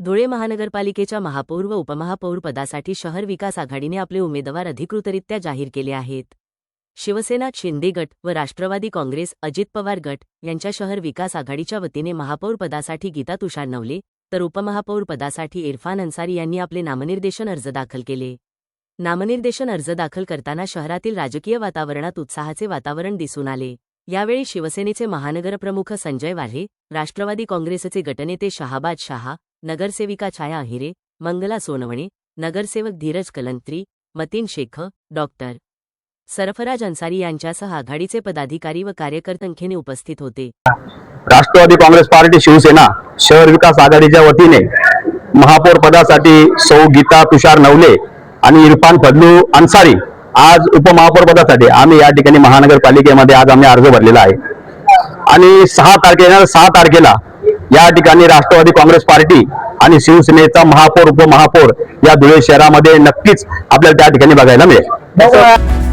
धुळे महानगरपालिकेच्या महापौर व उपमहापौर पदासाठी शहर विकास आघाडीने आपले उमेदवार अधिकृतरित्या जाहीर केले आहेत। शिवसेना शिंदे गट व राष्ट्रवादी काँग्रेस अजित पवार गट यांच्या शहर विकास आघाडीच्या वतीने महापौर पदासाठी गीता तुषार नवले तर उपमहापौर पदासाठी इरफान अन्सारी यांनी आपले नामनिर्देशन अर्ज दाखल केले। नामनिर्देशन अर्ज दाखल करताना शहरातील राजकीय वातावरणात उत्साहाचे वातावरण दिसून आले। यावेळी शिवसेनेचे महानगरप्रमुख संजय वाल्हे, राष्ट्रवादी काँग्रेसचे गटनेते शहाबाज शाह, नगरसेविका छाया अहिरे, मंगला सोनवणे, नगरसेवक धीरज कलंत्री, मतीन शेख, डॉक्टर सरफराज अन्सारी यांच्यासह आघाडीचे पदाधिकारी व कार्यकर्ते उपस्थित होते। राष्ट्रवादी काँग्रेस पार्टी शिवसेना शहर विकास आघाडीच्या वतीने महापौर पदासाठी सौ गीता तुषार नवले आणि इरफान फडलू अन्सारी आज उपमहापौर पदासाठी आम्ही या ठिकाणी महानगरपालिकेमध्ये आज आम्ही अर्ज भरलेला आहे। आणि 6 तारखेला या ठिकाणी राष्ट्रवादी काँग्रेस पार्टी आणि शिवसेनेचा महापौर उपमहापौर या धुळे शहरामध्ये नक्कीच आपल्याला त्या ठिकाणी बघायला मिळेल।